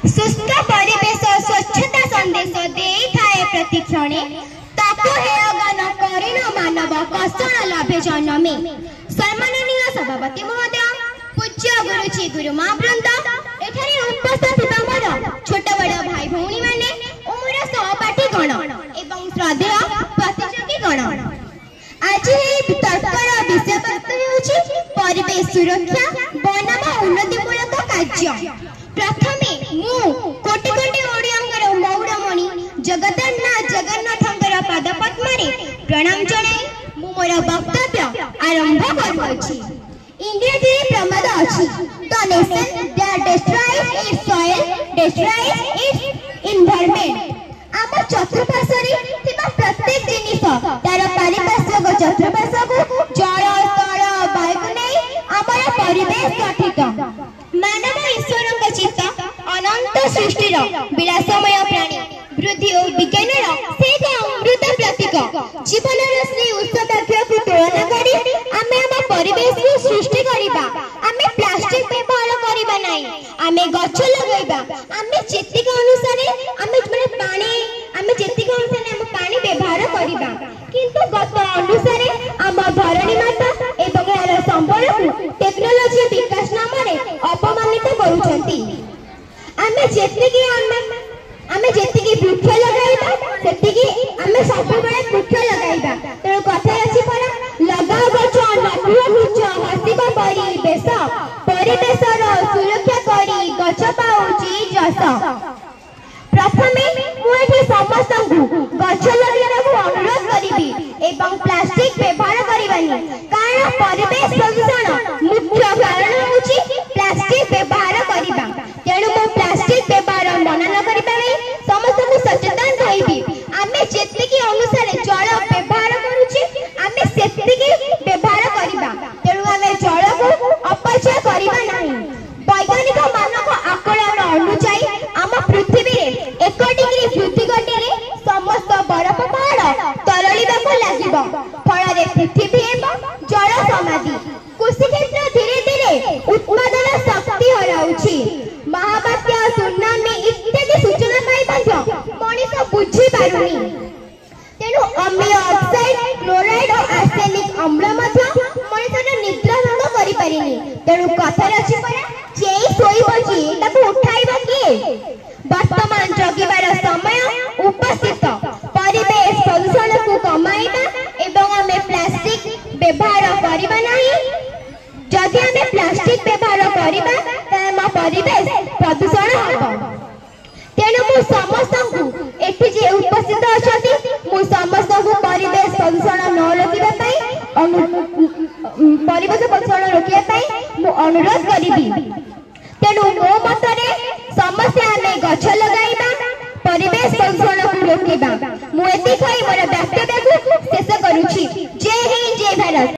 सुस्थ परिवेश स्वच्छता संदेश देइथाए प्रतिक्षणे ताको हेयगान करिण मानव कषण लाभे जन्मे। सम्माननीय सभापति महोदय, पूज्य गुरुजी गुरुमा वृंद, एठारे उपस्थित थिबा मोर छोट बड़ भाई भौणी माने ओ मोर सहपाठी गण एवं श्रद्धेय प्रतियोगी गण, आज ए तर्कर विषय वस्तु हेउछि परिवेश सुरक्षा बनाम उन्नतिमूलक कार्य। प्रथमे मु कोटि कोटि ओडियांकर मौड़मणि जगन्नाथंकर पादपद्मरे प्रणाम जणाई मु मोर वक्तव्य आरंभ करूछि। इंग्रजी प्रमाद अछि, the nation that destroys it's soil destroys it's environment. आम चतुर्पार्श्वरे थिबा प्रत्येक जिनिस तार पारिपार्श्विक चतुर्पार्श्वको जल स्थल वायु नै आमर परिवेश गठित। मानव ईश्वर चित्त अनंत सृष्टिर विलासमय प्राणी बुद्धि और विज्ञानर से एक अमृत प्रतीक। जीवनर श्री उत्सवाख्य को तुलना करी आमे आम परिवेश को सृष्टि करिबा। आमे प्लास्टिक व्यवहार करिबा नै, आमे गछ लगाइबा। आमे जेतिक अनुसार आमे माने पानी आमे जेतिक अनुसार आमे पानी व्यवहार करिबा, किंतु गत अनुसार आम धरणी माता एवं यार संबल को टेक्नोलॉजी विकास नाम रे अपमानित करूछंती। आमे जेतिकी वृक्ष लगाइबा सेतिकी आमे सबुबेले वृक्ष लगाइबा। तेणु कथा अछि परा, लगाओ गछ नथियो वृक्ष हसिब परिवेश, परिवेशर सुरक्षा करी गछ पाउची जस। प्रथमे मु एठी समस्तंकु गछ लगाइबाकु अनुरोध करिबी एवं प्लास्टिक व्यवहार करिबानी, कारण परिवेश प्रदूषण मुख्य कारण होची प्लास्टिक व्यवहार करिबा। तेणु मु प्लास्टिक व्यवहार मना न करिबा समस्त को सचेतन कहिबी। आमे जेतिकी अनुसार जल व्यवहार करूची आमे सेतिकी व्यवहार करिबा। तेणु आमे जल को अपचय करिबा नाही। वैज्ञानिक मानक आकलन अनुसार आम पृथ्वी रे 1 डिग्री वृद्धि घटिले समस्त बरफ पहाड़ तरलिबाको लागिबो। फଳରେ पृथ्वी एवं जल समाधि कृषि क्षेत्र धीरे धीरे उत्पादन शक्ति हराउछि। महाबात्या सुनामी इत्यादि सूचना पाई ମଧ୍ୟ मनीष बुझी पारुनी। तेणु अम्लीय ऑक्साइड क्लोराइड और आर्सेनिक अम्ल ମଧ୍ୟ मनीषर निद्रा भंग करि पारिनी। तेणु कथा अछि परा, जेई सोइबो जी ताको उठाइबो किए। वर्तमान जगिबार समय उपस्थित। परिवेश प्रदूषण को कमाइबा एवं आमे प्लास्टिक व्यवहार करिबा नाही। जदि आमे प्लास्टिक व्यवहार करिबा त परिवेश प्रदूषण होबो। तेणु मु समस्तंकु एठी जे उपस्थित अछथि मु समस्तंकु परिवेश प्रदूषण न रोकिबा पई परिवेश प्रदूषण रोकिबा पई मु अनुरोध करिबी। तेणु मो मतरे समस्त आमे गछ लगाइबा, परिवेश प्रदूषण को रोकिबा। मु एति कहि मोर वक्तव्य को शेष करूछि। जय हिंद, जय भारत।